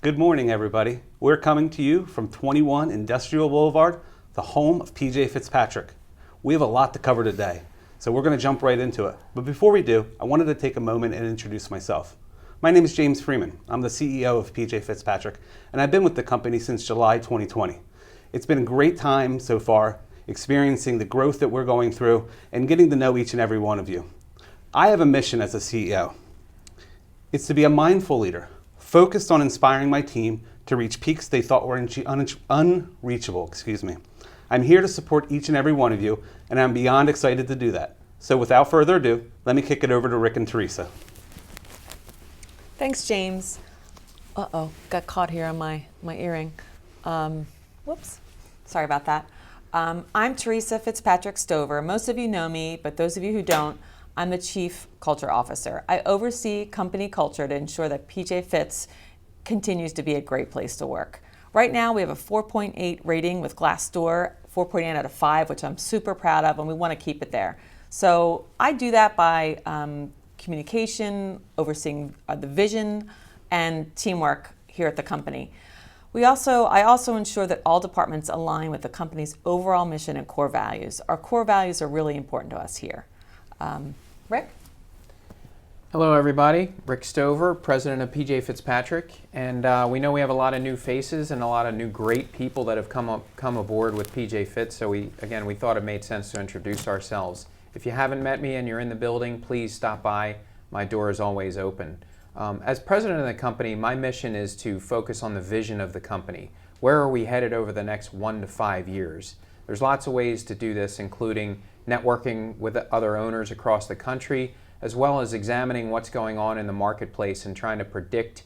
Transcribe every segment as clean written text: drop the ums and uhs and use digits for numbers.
Good morning, everybody. We're coming to you from 21 Industrial Boulevard, the home of PJ Fitzpatrick. We have a lot to cover today, so we're going to jump right into it. But before we do, I wanted to take a moment and introduce myself. My name is James Freeman. I'm the CEO of PJ Fitzpatrick, and I've been with the company since July 2020. It's been a great time so far, experiencing the growth that we're going through and getting to know each and every one of you. I have a mission as a CEO. It's to be a mindful leader, focused on inspiring my team to reach peaks they thought were unreachable. I'm here to support each and every one of you, and I'm beyond excited to do that. So without further ado, let me kick it over to Rick and Theresa. Thanks, James. Uh-oh, got caught here on my earring. Whoops, sorry about that. I'm Theresa Fitzpatrick Stover. Most of you know me, but those of you who don't, I'm the Chief Culture Officer. I oversee company culture to ensure that PJ Fitz continues to be a great place to work. Right now, we have a 4.8 rating with Glassdoor, 4.8 out of 5, which I'm super proud of, and we want to keep it there. So I do that by communication, overseeing the vision, and teamwork here at the company. I also ensure that all departments align with the company's overall mission and core values. Our core values are really important to us here. Rick? Hello everybody, Rick Stover, President of PJ Fitzpatrick, and we know we have a lot of new faces and a lot of new great people that have come aboard with PJ Fitz, so we thought it made sense to introduce ourselves. If you haven't met me and you're in the building, please stop by. My door is always open. As president of the company, my mission is to focus on the vision of the company. Where are we headed over the next 1 to 5 years? There's lots of ways to do this, including networking with other owners across the country, as well as examining what's going on in the marketplace and trying to predict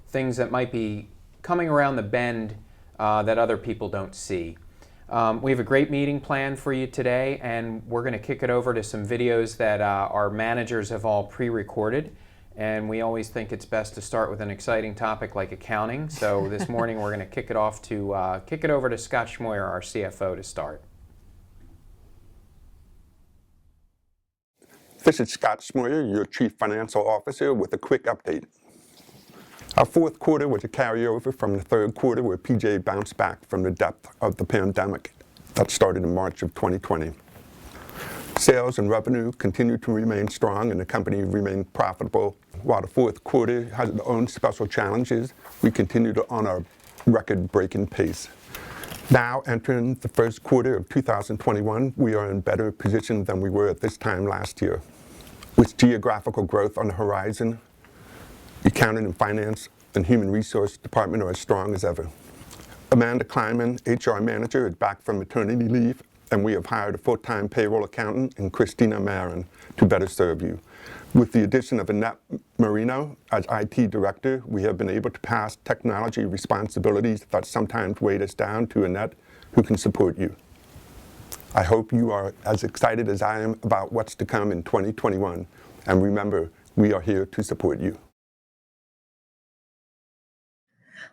things that might be coming around the bend that other people don't see. We have a great meeting planned for you today, and we're going to kick it over to some videos that our managers have all pre-recorded. And we always think it's best to start with an exciting topic like accounting. So this morning we're going to kick it over to Scott Schmoyer, our CFO, to start. This is Scott Schmoyer, your Chief Financial Officer, with a quick update. Our fourth quarter was a carryover from the third quarter, where PJ bounced back from the depth of the pandemic that started in March of 2020. Sales and revenue continued to remain strong, and the company remained profitable. While the fourth quarter has its own special challenges, we continue to on our record-breaking pace. Now, entering the first quarter of 2021, we are in better position than we were at this time last year. With geographical growth on the horizon, accounting and finance and human resource department are as strong as ever. Amanda Kleinman, HR manager, is back from maternity leave, and we have hired a full-time payroll accountant and Christina Marin to better serve you. With the addition of Annette Marino as IT director, we have been able to pass technology responsibilities that sometimes weighed us down to Annette, who can support you. I hope you are as excited as I am about what's to come in 2021. And remember, we are here to support you.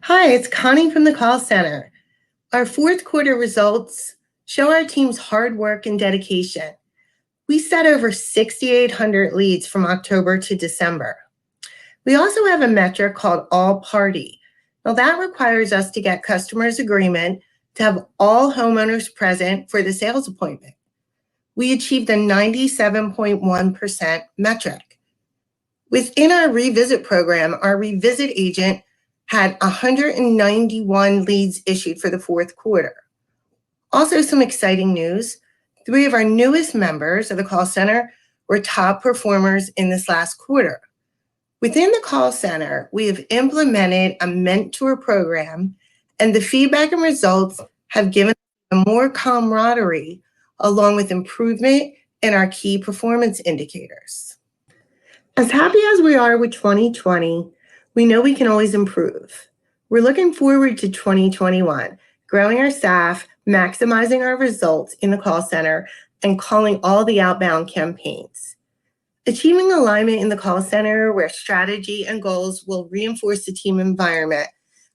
Hi, it's Connie from the call center. Our fourth quarter results show our team's hard work and dedication. We set over 6,800 leads from October to December. We also have a metric called all party. Now that requires us to get customers' agreement to have all homeowners present for the sales appointment. We achieved a 97.1% metric. Within our revisit program, our revisit agent had 191 leads issued for the fourth quarter. Also, some exciting news. 3 of our newest members of the call center were top performers in this last quarter. Within the call center, we have implemented a mentor program, and the feedback and results have given us more camaraderie along with improvement in our key performance indicators. As happy as we are with 2020, we know we can always improve. We're looking forward to 2021, growing our staff, maximizing our results in the call center, and calling all the outbound campaigns. Achieving alignment in the call center, where strategy and goals will reinforce the team environment,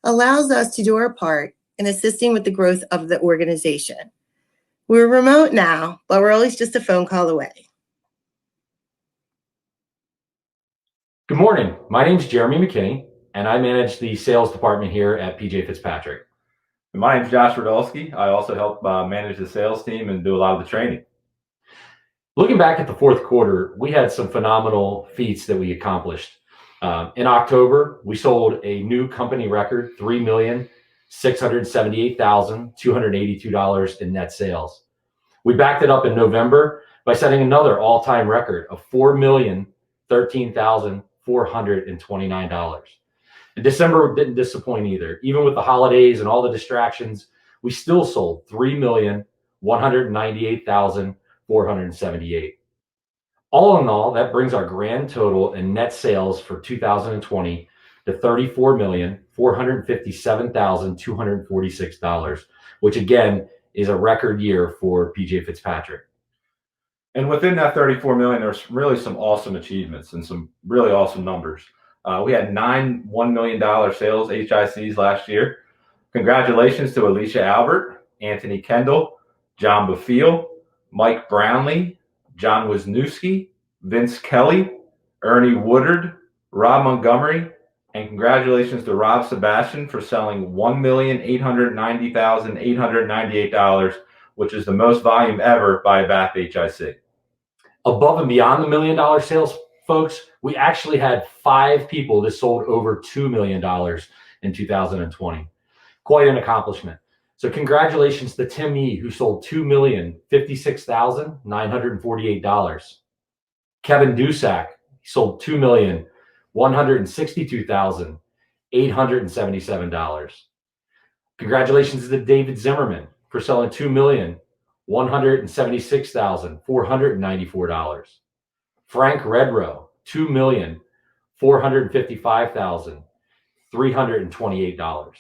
allows us to do our part in assisting with the growth of the organization. We're remote now, but we're always just a phone call away. Good morning. My name is Jeremy McKinney, and I manage the sales department here at PJ Fitzpatrick. My name's Josh Radolski. I also help manage the sales team and do a lot of the training. Looking back at the fourth quarter, we had some phenomenal feats that we accomplished. In October, we sold a new company record, $3,678,282 in net sales. We backed it up in November by setting another all-time record of $4,013,429. And December didn't disappoint either. Even with the holidays and all the distractions, we still sold $3,198,478. All in all, that brings our grand total in net sales for 2020 to $34,457,246, which again is a record year for PJ Fitzpatrick. And within that 34 million, there's really some awesome achievements and some really awesome numbers. We had 9 $1 million sales HICs last year. Congratulations to Alicia Albert, Anthony Kendall, John Baffiel, Mike Brownlee, John Wisniewski, Vince Kelly, Ernie Woodard, Rob Montgomery, and congratulations to Rob Sebastian for selling $1,890,898, which is the most volume ever by a BAP HIC. Above and beyond the $1 million sales, folks, we actually had 5 people that sold over $2 million in 2020. Quite an accomplishment. So congratulations to Tim E., who sold $2,056,948. Kevin Dusak sold $2,162,877. Congratulations to David Zimmerman for selling $2,176,494. Frank Redrow, $2,455,328.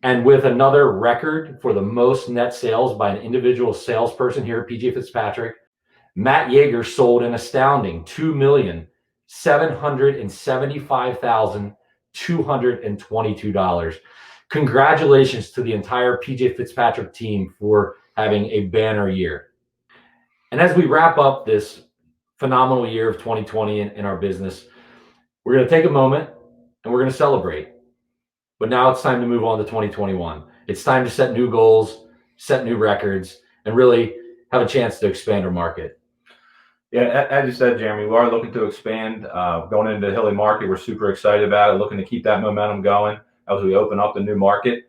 And with another record for the most net sales by an individual salesperson here at PJ Fitzpatrick, Matt Yeager sold an astounding $2,775,222. Congratulations to the entire PJ Fitzpatrick team for having a banner year. And as we wrap up this phenomenal year of 2020 in our business, we're going to take a moment and we're going to celebrate. But now it's time to move on to 2021. It's time to set new goals, set new records, and really have a chance to expand our market. Yeah, as you said, Jeremy, we are looking to expand. Going into the Hilly market, we're super excited about it, looking to keep that momentum going as we open up the new market.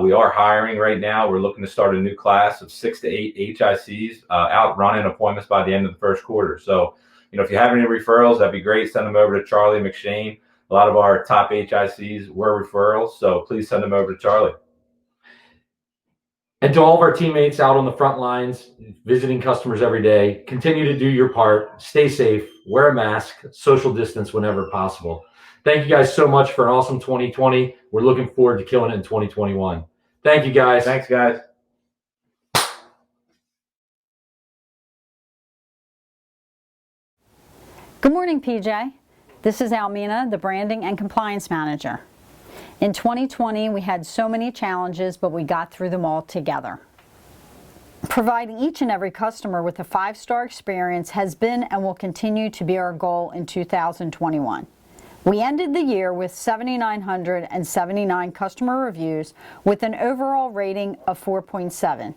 We are hiring right now. We're looking to start a new class of 6 to 8 HICs out running appointments by the end of the first quarter. So, if you have any referrals, that'd be great. Send them over to Charlie McShane. A lot of our top HICs were referrals, so please send them over to Charlie. And to all of our teammates out on the front lines, visiting customers every day, continue to do your part. Stay safe, wear a mask, social distance whenever possible. Thank you guys so much for an awesome 2020. We're looking forward to killing it in 2021. Thank you, guys. Thanks, guys. Good morning, PJ. This is Almina, the Branding and Compliance Manager. In 2020, we had so many challenges, but we got through them all together. Providing each and every customer with a 5-star experience has been and will continue to be our goal in 2021. We ended the year with 7,979 customer reviews with an overall rating of 4.7.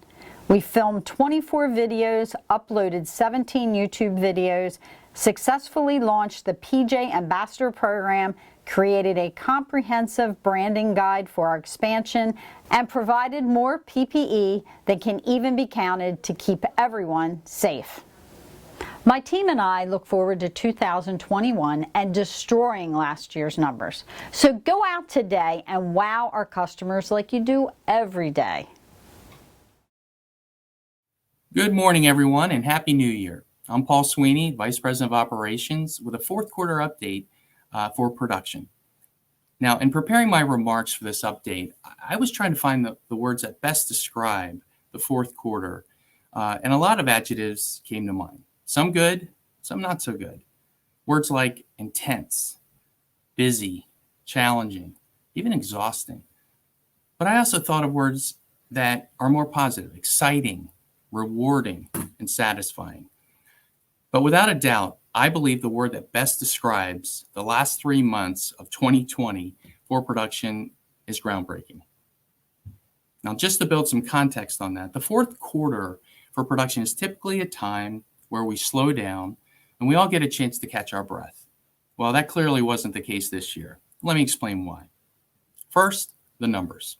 We filmed 24 videos, uploaded 17 YouTube videos, successfully launched the PJ Ambassador Program, created a comprehensive branding guide for our expansion, and provided more PPE that can even be counted to keep everyone safe. My team and I look forward to 2021 and destroying last year's numbers. So go out today and wow our customers like you do every day. Good morning, everyone, and Happy New Year. I'm Paul Sweeney, Vice President of Operations, with a fourth quarter update for production. Now, in preparing my remarks for this update, I was trying to find the words that best describe the fourth quarter, and a lot of adjectives came to mind. Some good, some not so good. Words like intense, busy, challenging, even exhausting. But I also thought of words that are more positive, exciting, rewarding, and satisfying. But without a doubt, I believe the word that best describes the last 3 months of 2020 for production is groundbreaking. Now, just to build some context on that, the fourth quarter for production is typically a time where we slow down and we all get a chance to catch our breath. Well, that clearly wasn't the case this year. Let me explain why. First, the numbers.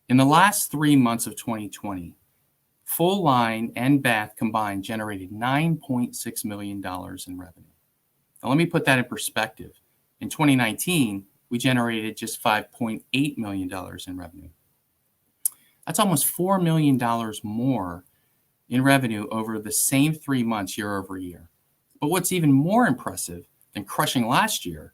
In the last 3 months of 2020, full line and bath combined generated $9.6 million in revenue. Now, let me put that in perspective. In 2019, we generated just $5.8 million in revenue. That's almost $4 million more in revenue over the same 3 months year over year. But what's even more impressive than crushing last year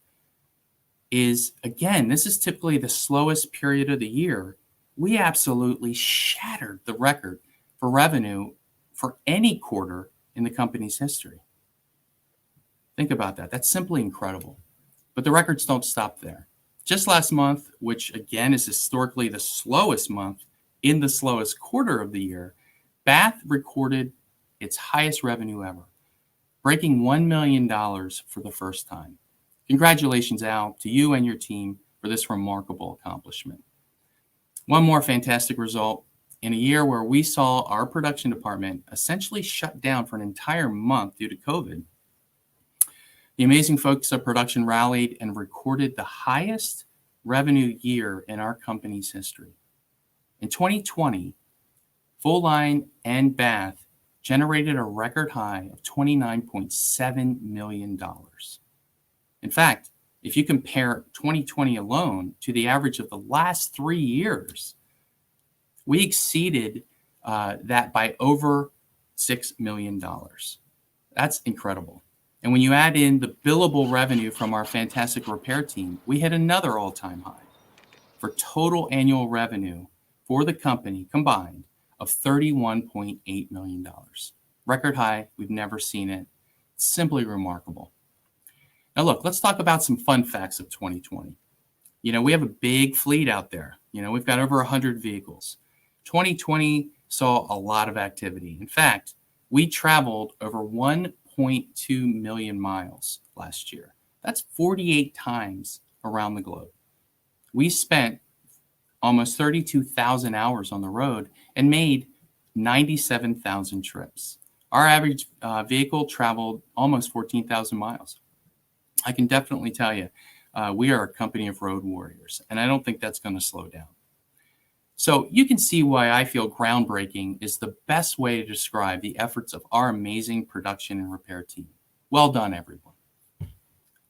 is, again, this is typically the slowest period of the year. We absolutely shattered the record for revenue for any quarter in the company's history. Think about that. That's simply incredible. But the records don't stop there. Just last month, which again is historically the slowest month in the slowest quarter of the year, Bath recorded its highest revenue ever, breaking $1 million for the first time. Congratulations, Al, to you and your team for this remarkable accomplishment. One more fantastic result. In a year where we saw our production department essentially shut down for an entire month due to COVID, the amazing folks at production rallied and recorded the highest revenue year in our company's history. In 2020, full line and bath generated a record high of $29.7 million. In fact, if you compare 2020 alone to the average of the last 3 years, we exceeded that by over $6 million. That's incredible. And when you add in the billable revenue from our fantastic repair team, we hit another all-time high for total annual revenue for the company combined of $31.8 million. Record high. We've never seen it. Simply remarkable. Now look, let's talk about some fun facts of 2020. We have a big fleet out there. We've got over 100 vehicles. 2020 saw a lot of activity. In fact, we traveled over 1.2 million miles last year. That's 48 times around the globe. We spent almost 32,000 hours on the road and made 97,000 trips. Our average vehicle traveled almost 14,000 miles. I can definitely tell you, we are a company of road warriors, and I don't think that's going to slow down. So you can see why I feel groundbreaking is the best way to describe the efforts of our amazing production and repair team. Well done, everyone.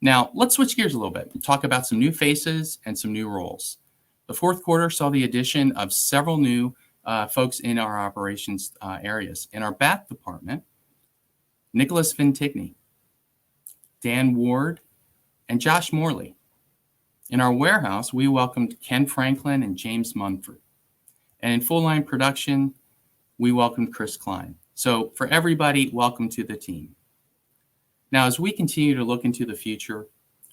Now, let's switch gears a little bit and talk about some new faces and some new roles. The fourth quarter saw the addition of several new folks in our operations areas. In our bath department, Nicholas Vintigny, Dan Ward, and Josh Morley. In our warehouse, we welcomed Ken Franklin and James Munford. And in full line production, we welcomed Chris Klein. So for everybody, welcome to the team. Now, as we continue to look into the future,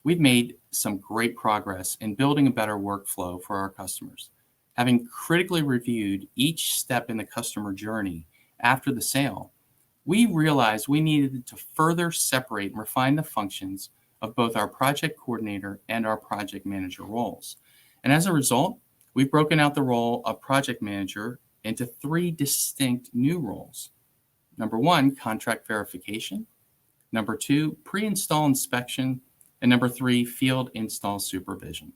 we've made some great progress in building a better workflow for our customers. Having critically reviewed each step in the customer journey after the sale, we realized we needed to further separate and refine the functions of both our project coordinator and our project manager roles. And as a result, we've broken out the role of project manager into 3 distinct new roles. Number 1, contract verification. Number 2, pre-install inspection. And number 3, field install supervision.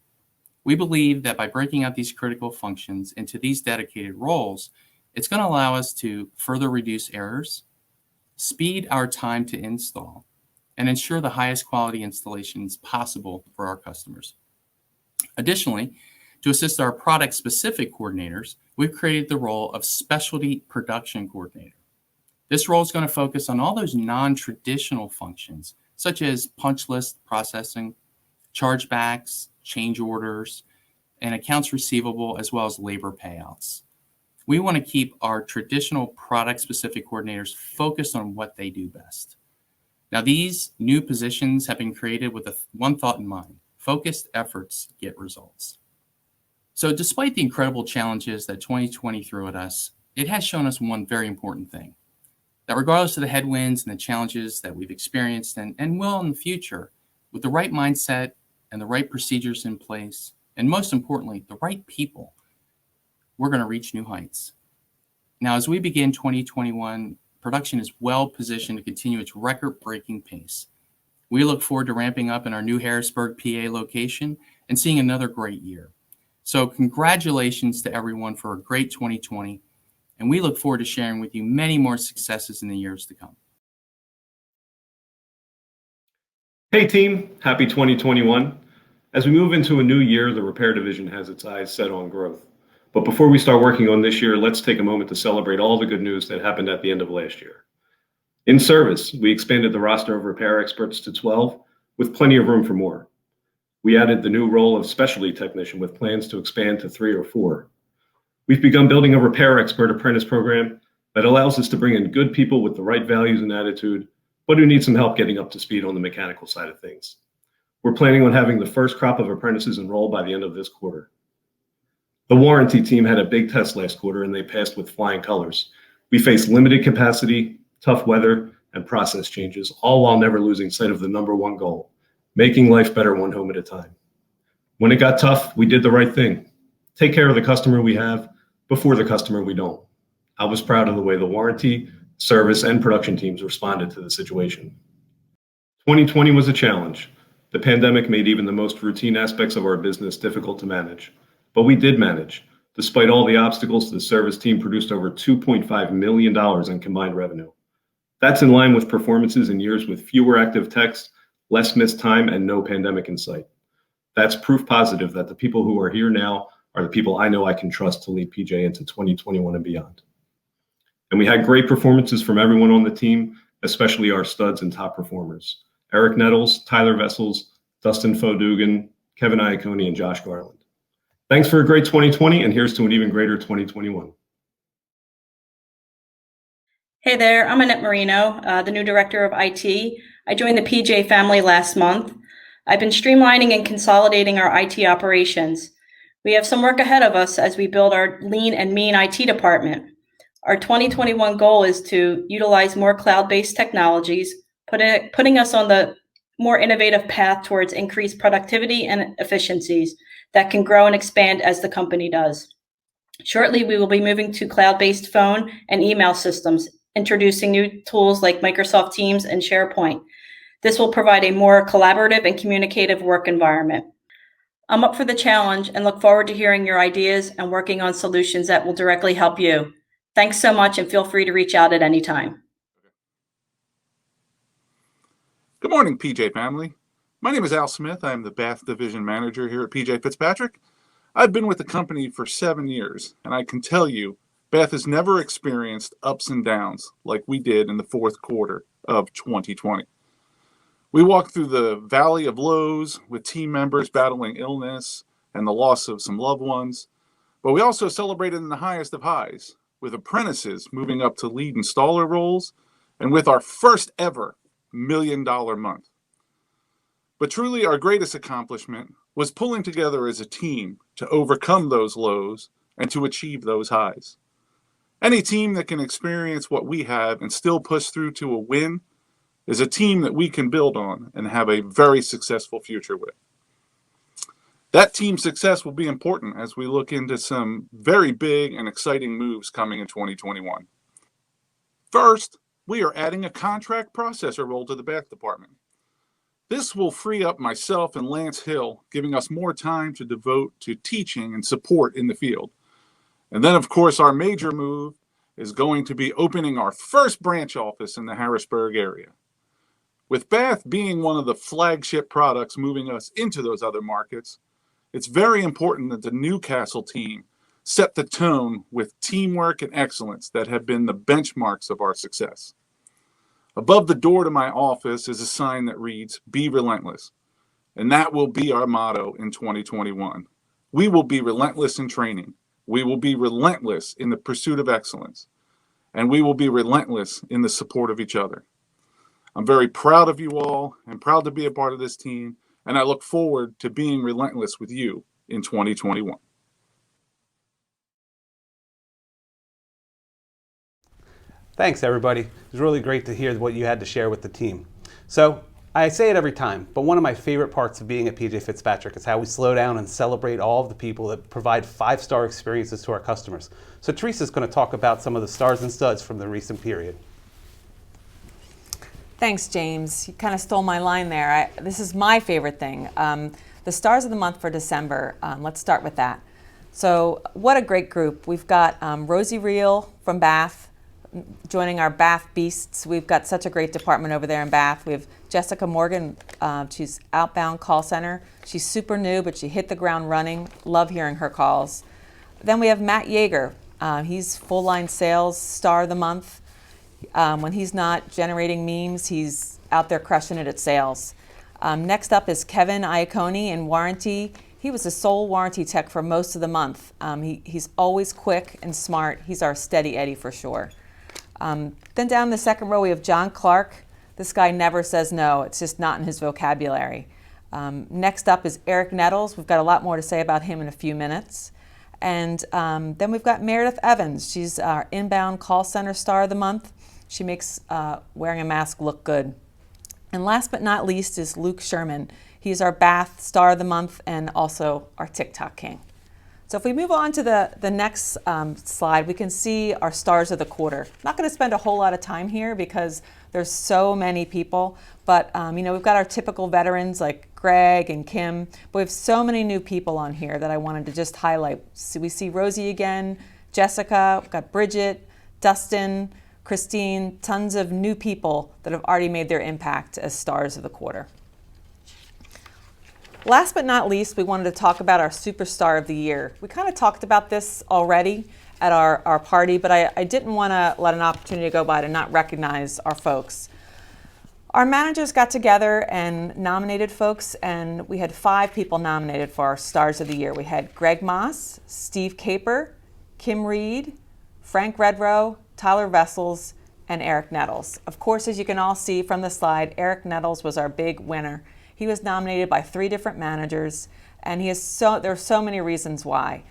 We believe that by breaking out these critical functions into these dedicated roles, it's going to allow us to further reduce errors, speed our time to install, and ensure the highest quality installations possible for our customers. Additionally, to assist our product-specific coordinators, we've created the role of specialty production coordinator. This role is going to focus on all those non-traditional functions, such as punch list processing, chargebacks, change orders, and accounts receivable, as well as labor payouts. We want to keep our traditional product-specific coordinators focused on what they do best. Now, these new positions have been created with one thought in mind: focused efforts get results. So despite the incredible challenges that 2020 threw at us, it has shown us one very important thing: that regardless of the headwinds and the challenges that we've experienced and will in the future, with the right mindset and the right procedures in place, and most importantly, the right people, we're going to reach new heights. Now, as we begin 2021, production is well positioned to continue its record-breaking pace. We look forward to ramping up in our new Harrisburg, PA location and seeing another great year. So congratulations to everyone for a great 2020, and we look forward to sharing with you many more successes in the years to come. Hey team, happy 2021. As we move into a new year, the repair division has its eyes set on growth. But before we start working on this year, let's take a moment to celebrate all the good news that happened at the end of last year. In service, we expanded the roster of repair experts to 12, with plenty of room for more. We added the new role of specialty technician with plans to expand to 3 or 4. We've begun building a repair expert apprentice program that allows us to bring in good people with the right values and attitude, but who need some help getting up to speed on the mechanical side of things. We're planning on having the first crop of apprentices enrolled by the end of this quarter. The warranty team had a big test last quarter and they passed with flying colors. We faced limited capacity, tough weather, and process changes, all while never losing sight of the number one goal, making life better one home at a time. When it got tough, we did the right thing. Take care of the customer we have before the customer we don't. I was proud of the way the warranty, service, and production teams responded to the situation. 2020 was a challenge. The pandemic made even the most routine aspects of our business difficult to manage. But we did manage. Despite all the obstacles, the service team produced over $2.5 million in combined revenue. That's in line with performances in years with fewer active techs, less missed time, and no pandemic in sight. That's proof positive that the people who are here now are the people I know I can trust to lead PJ into 2021 and beyond. And we had great performances from everyone on the team, especially our studs and top performers. Eric Nettles, Tyler Vessels, Dustin Fodugan, Kevin Iacone, and Josh Garland. Thanks for a great 2020, and here's to an even greater 2021. Hey there, I'm Annette Marino, the new director of IT. I joined the PJ family last month. I've been streamlining and consolidating our IT operations. We have some work ahead of us as we build our lean and mean IT department. Our 2021 goal is to utilize more cloud-based technologies, putting us on the more innovative path towards increased productivity and efficiencies that can grow and expand as the company does. Shortly, we will be moving to cloud-based phone and email systems, introducing new tools like Microsoft Teams and SharePoint. This will provide a more collaborative and communicative work environment. I'm up for the challenge and look forward to hearing your ideas and working on solutions that will directly help you. Thanks so much, and feel free to reach out at any time. Good morning, PJ family. My name is Al Smith. I am the Bath Division Manager here at PJ Fitzpatrick. I've been with the company for 7 years, and I can tell you, Bath has never experienced ups and downs like we did in the fourth quarter of 2020. We walked through the valley of lows with team members battling illness and the loss of some loved ones, but we also celebrated in the highest of highs with apprentices moving up to lead installer roles and with our first ever $1 million month. But truly our greatest accomplishment was pulling together as a team to overcome those lows and to achieve those highs. Any team that can experience what we have and still push through to a win is a team that we can build on and have a very successful future with. That team success will be important as we look into some very big and exciting moves coming in 2021. First, we are adding a contract processor role to the Bath department. This will free up myself and Lance Hill, giving us more time to devote to teaching and support in the field. And then, of course, our major move is going to be opening our first branch office in the Harrisburg area. With Bath being one of the flagship products moving us into those other markets, it's very important that the Newcastle team set the tone with teamwork and excellence that have been the benchmarks of our success. Above the door to my office is a sign that reads, "Be relentless." And that will be our motto in 2021. We will be relentless in training. We will be relentless in the pursuit of excellence. And we will be relentless in the support of each other. I'm very proud of you all and proud to be a part of this team. And I look forward to being relentless with you in 2021. Thanks, everybody. It was really great to hear what you had to share with the team. So I say it every time, but one of my favorite parts of being at PJ Fitzpatrick is how we slow down and celebrate all of the people that provide 5-star experiences to our customers. So Theresa's going to talk about some of the stars and studs from the recent period. Thanks, James. You kind of stole my line there. This is my favorite thing. The stars of the month for December. Let's start with that. So what a great group. We've got Rosie Reel from Bath joining our Bath Beasts. We've got such a great department over there in Bath. We have Jessica Morgan. She's outbound call center. She's super new, but she hit the ground running. Love hearing her calls. Then we have Matt Yeager. He's full line sales star of the month. When he's not generating memes, he's out there crushing it at sales. Next up is Kevin Iacone in warranty. He was the sole warranty tech for most of the month. He's always quick and smart. He's our steady Eddie for sure. Then down the second row, we have John Clark. This guy never says no. It's just not in his vocabulary. Next up is Eric Nettles. We've got a lot more to say about him in a few minutes. And then we've got Meredith Evans. She's our inbound call center star of the month. She makes wearing a mask look good. And last but not least is Luke Sherman. He's our Bath star of the month and also our TikTok king. So if we move on to the next slide, we can see our stars of the quarter. Not going to spend a whole lot of time here because there's so many people, but we've got our typical veterans like Greg and Kim, but we have so many new people on here that I wanted to just highlight. So we see Rosie again, Jessica, we've got Bridget, Dustin, Christine, tons of new people that have already made their impact as stars of the quarter. Last but not least, we wanted to talk about our superstar of the year. We kind of talked about this already at our party, but I didn't want to let an opportunity go by to not recognize our folks. Our managers got together and nominated folks, and we had 5 people nominated for our stars of the year. We had Greg Moss, Steve Caper, Kim Reed, Frank Redrow, Tyler Vessels, and Eric Nettles. Of course, as you can all see from the slide, Eric Nettles was our big winner. He was nominated by 3 different managers, and there are so many reasons why.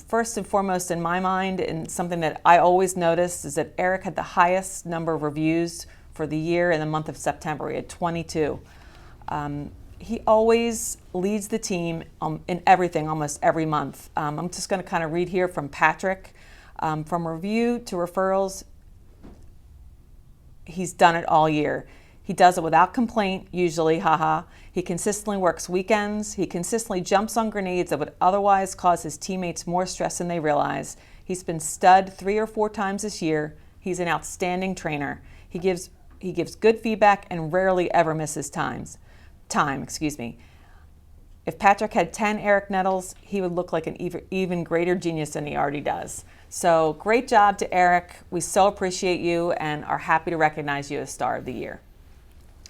First and foremost in my mind, and something that I always noticed, is that Eric had the highest number of reviews for the year in the month of September. He had 22. He always leads the team in everything, almost every month. I'm just going to kind of read here from Patrick. From review to referrals, he's done it all year. He does it without complaint, usually, haha. He consistently works weekends. He consistently jumps on grenades that would otherwise cause his teammates more stress than they realize. He's been stud 3 or 4 times this year. He's an outstanding trainer. He gives good feedback and rarely ever misses time. If Patrick had 10 Eric Nettles, he would look like an even greater genius than he already does. So great job to Eric. We so appreciate you and are happy to recognize you as Star of the Year.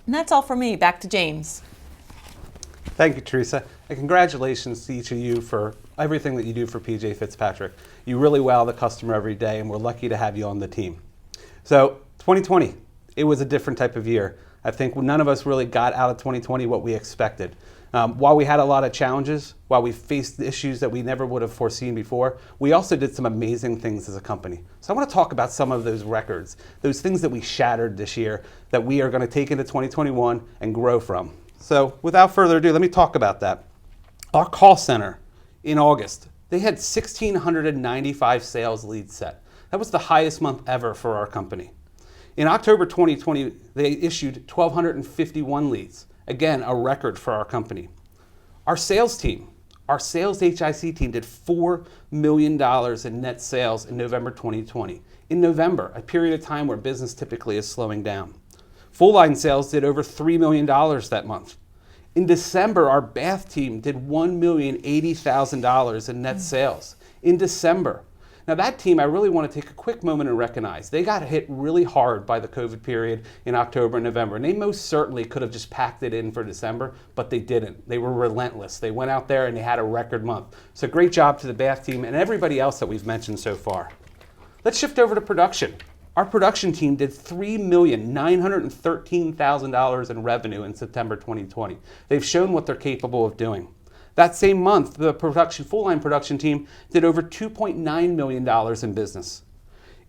And that's all for me. Back to James. Thank you, Theresa, and congratulations to each of you for everything that you do for PJ Fitzpatrick. You really wow the customer every day, and we're lucky to have you on the team. So 2020, it was a different type of year. I think none of us really got out of 2020 what we expected. While we had a lot of challenges, while we faced issues that we never would have foreseen before, we also did some amazing things as a company. So I want to talk about some of those records, those things that we shattered this year that we are going to take into 2021 and grow from. So without further ado, let me talk about that. Our call center in August, they had 1,695 sales leads set. That was the highest month ever for our company. In October 2020, they issued 1,251 leads. Again, a record for our company. Our sales team, our sales HIC team did $4 million in net sales in November 2020. In November, a period of time where business typically is slowing down. Full line sales did over $3 million that month. In December, our Bath team did $1,080,000 in net sales. In December. Now that team, I really want to take a quick moment and recognize. They got hit really hard by the COVID period in October and November, and they most certainly could have just packed it in for December, but they didn't. They were relentless. They went out there and they had a record month. So great job to the Bath team and everybody else that we've mentioned so far. Let's shift over to production. Our production team did $3,913,000 in revenue in September 2020. They've shown what they're capable of doing. That same month, the full-line production team did over $2.9 million in business.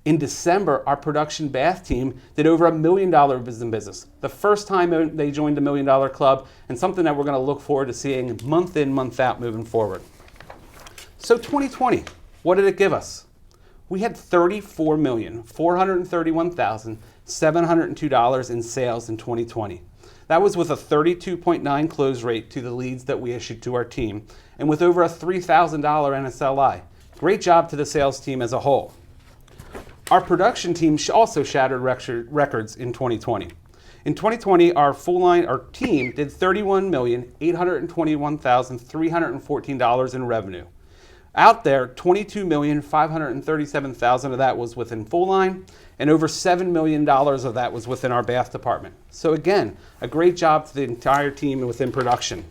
In December, our production bath team did over $1 million in business. The first time they joined the $1 Million Club, and something that we're going to look forward to seeing month in, month out moving forward. So 2020, what did it give us? We had $34,431,702 in sales in 2020. That was with a 32.9 close rate to the leads that we issued to our team, and with over a $3,000 NSLI. Great job to the sales team as a whole. Our production team also shattered records in 2020. In 2020, our team did $31,821,314 in revenue. Out there, $22,537,000 of that was within full line, and over $7 million of that was within our bath department. So again, a great job to the entire team within production.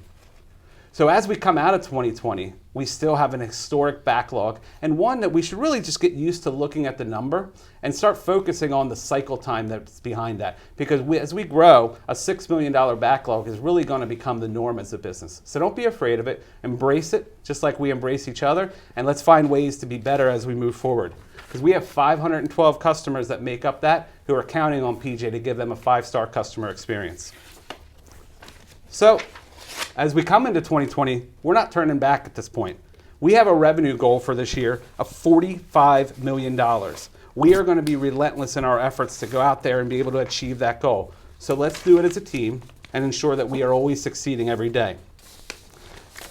So as we come out of 2020, we still have an historic backlog, and one that we should really just get used to looking at the number and start focusing on the cycle time that's behind that. Because as we grow, a $6 million backlog is really going to become the norm as a business. So don't be afraid of it. Embrace it, just like we embrace each other, and let's find ways to be better as we move forward. Because we have 512 customers that make up that who are counting on PJ to give them a 5-star customer experience. So, as we come into 2020, we're not turning back at this point. We have a revenue goal for this year of $45 million. We are going to be relentless in our efforts to go out there and be able to achieve that goal. So let's do it as a team and ensure that we are always succeeding every day.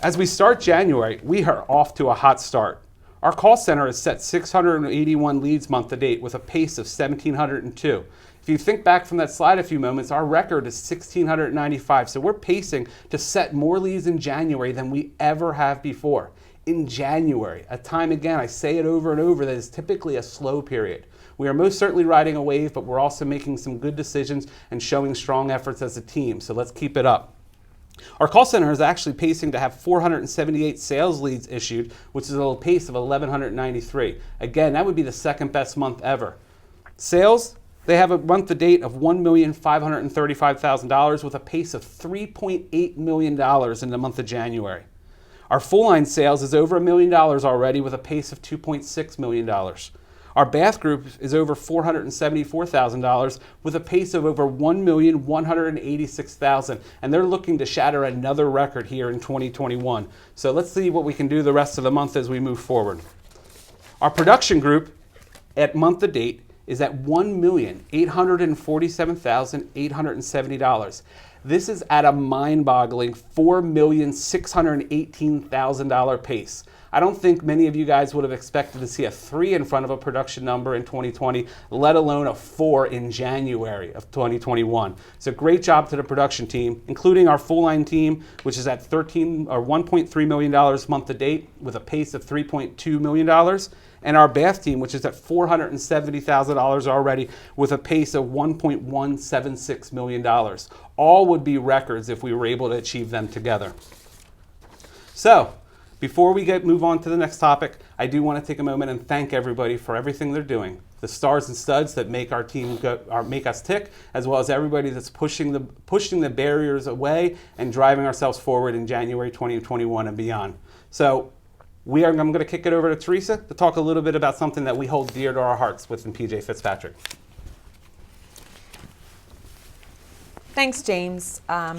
As we start January, we are off to a hot start. Our call center has set 681 leads month to date with a pace of 1,702. If you think back from that slide a few moments, our record is 1,695. So we're pacing to set more leads in January than we ever have before. In January, a time, again, I say it over and over, that is typically a slow period. We are most certainly riding a wave, but we're also making some good decisions and showing strong efforts as a team. So let's keep it up. Our call center is actually pacing to have 478 sales leads issued, which is a little pace of 1,193. Again, that would be the second best month ever. Sales, they have a month to date of $1,535,000 with a pace of $3.8 million in the month of January. Our full line sales is over $1 million already with a pace of $2.6 million. Our bath group is over $474,000 with a pace of over $1,186,000, and they're looking to shatter another record here in 2021. So let's see what we can do the rest of the month as we move forward. Our production group at month to date is at $1,847,870. This is at a mind-boggling $4,618,000 pace. I don't think many of you guys would have expected to see a 3 in front of a production number in 2020, let alone a 4 in January of 2021. So great job to the production team, including our full line team, which is at $1.3 million month to date with a pace of $3.2 million. And our bath team, which is at $470,000 already with a pace of $1.176 million. All would be records if we were able to achieve them together. So, before we move on to the next topic, I do want to take a moment and thank everybody for everything they're doing. The stars and studs that make our team make us tick, as well as everybody that's pushing the barriers away and driving ourselves forward in January 2021 and beyond. So, I'm going to kick it over to Theresa to talk a little bit about something that we hold dear to our hearts within PJ Fitzpatrick. Thanks, James. Our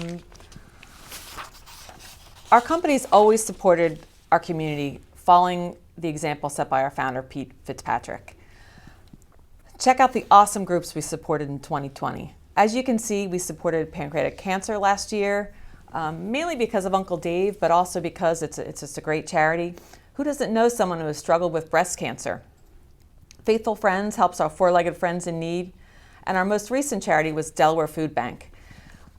company's always supported our community, following the example set by our founder, Pete Fitzpatrick. Check out the awesome groups we supported in 2020. As you can see, we supported pancreatic cancer last year, mainly because of Uncle Dave, but also because it's just a great charity. Who doesn't know someone who has struggled with breast cancer? Faithful Friends helps our four-legged friends in need. And our most recent charity was Delaware Food Bank.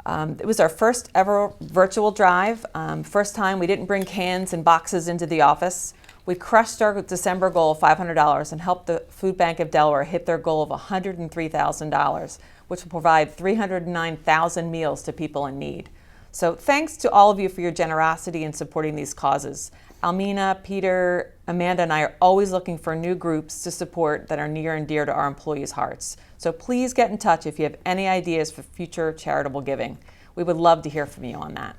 It was our first ever virtual drive. First time we didn't bring cans and boxes into the office. We crushed our December goal of $500 and helped the Food Bank of Delaware hit their goal of $103,000, which will provide 309,000 meals to people in need. So thanks to all of you for your generosity in supporting these causes. Almina, Peter, Amanda, and I are always looking for new groups to support that are near and dear to our employees' hearts. So please get in touch if you have any ideas for future charitable giving. We would love to hear from you on that.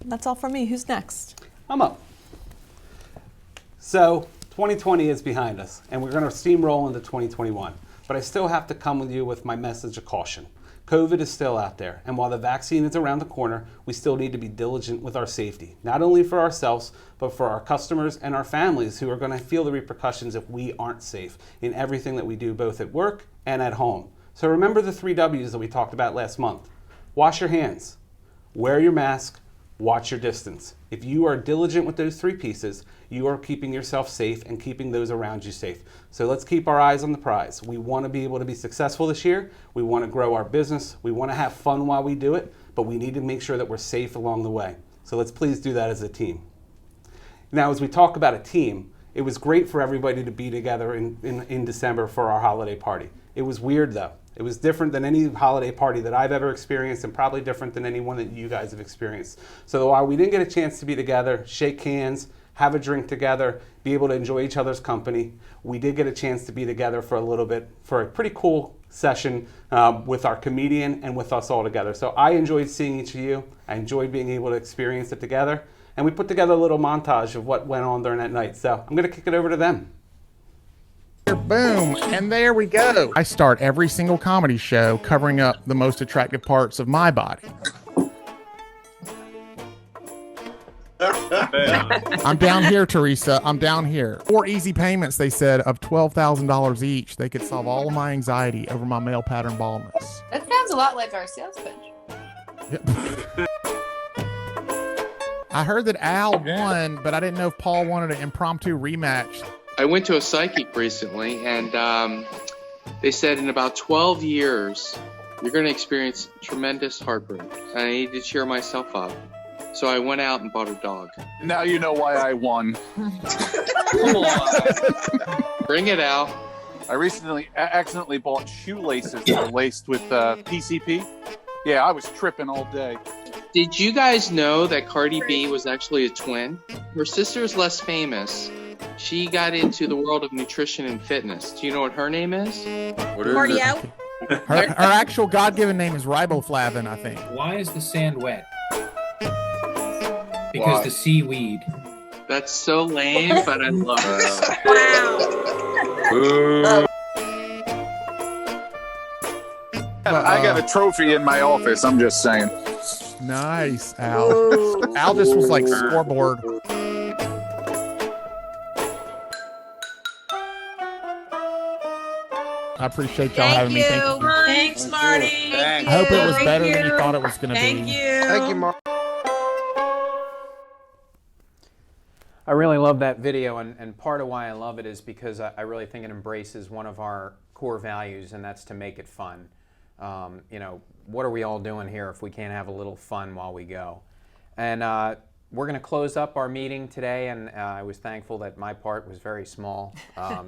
That's all from me. Who's next? I'm up. So 2020 is behind us, and we're going to steamroll into 2021. But I still have to come with you with my message of caution. COVID is still out there, and while the vaccine is around the corner, we still need to be diligent with our safety, not only for ourselves, but for our customers and our families who are going to feel the repercussions if we aren't safe in everything that we do, both at work and at home. So remember the 3 W's that we talked about last month. Wash your hands, wear your mask, watch your distance. If you are diligent with those 3 pieces, you are keeping yourself safe and keeping those around you safe. So let's keep our eyes on the prize. We want to be able to be successful this year. We want to grow our business. We want to have fun while we do it, but we need to make sure that we're safe along the way. So let's please do that as a team. Now, as we talk about a team, it was great for everybody to be together in December for our holiday party. It was weird though. It was different than any holiday party that I've ever experienced, and probably different than any one that you guys have experienced. So while we didn't get a chance to be together, shake hands, have a drink together, be able to enjoy each other's company, we did get a chance to be together for a little bit for a pretty cool session with our comedian and with us all together. So I enjoyed seeing each of you. I enjoyed being able to experience it together. And we put together a little montage of what went on during that night. So I'm going to kick it over to them. Boom, and there we go. I start every single comedy show covering up the most attractive parts of my body. I'm down here, Theresa. I'm down here. 4 easy payments, they said, of $12,000 each. They could solve all of my anxiety over my male pattern baldness. That sounds a lot like our sales pitch. Yep. I heard that Al won, but I didn't know if Paul wanted an impromptu rematch. I went to a psychic recently, and they said in about 12 years, you're going to experience tremendous heartbreak. And I need to cheer myself up. So I went out and bought a dog. Now you know why I won. Come on. Bring it out. I recently accidentally bought shoelaces that were laced with PCP. Yeah, I was tripping all day. Did you guys know that Cardi B was actually a twin? Her sister's less famous. She got into the world of nutrition and fitness. Do you know what her name is? What is it? Her actual God-given name is riboflavin, I think. Why is the sand wet? Why? Because the seaweed. That's so lame, but I love it. Wow. I got a trophy in my office, I'm just saying. Nice, Al. Al just was like scoreboard. I appreciate y'all having me. Thank you. Thanks, Marty. I hope it was better than you thought it was going to be. Thank you. Thank you, Mark. I really love that video, and part of why I love it is because I really think it embraces one of our core values, and that's to make it fun. You know, what are we all doing here if we can't have a little fun while we go? And we're going to close up our meeting today, and I was thankful that my part was very small.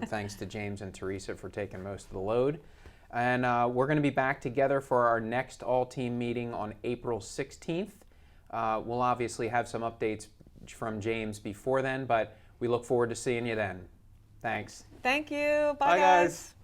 Thanks to James and Theresa for taking most of the load. And we're going to be back together for our next all-team meeting on April 16th. We'll obviously have some updates from James before then, but we look forward to seeing you then. Thanks. Thank you. Bye, Bye, guys.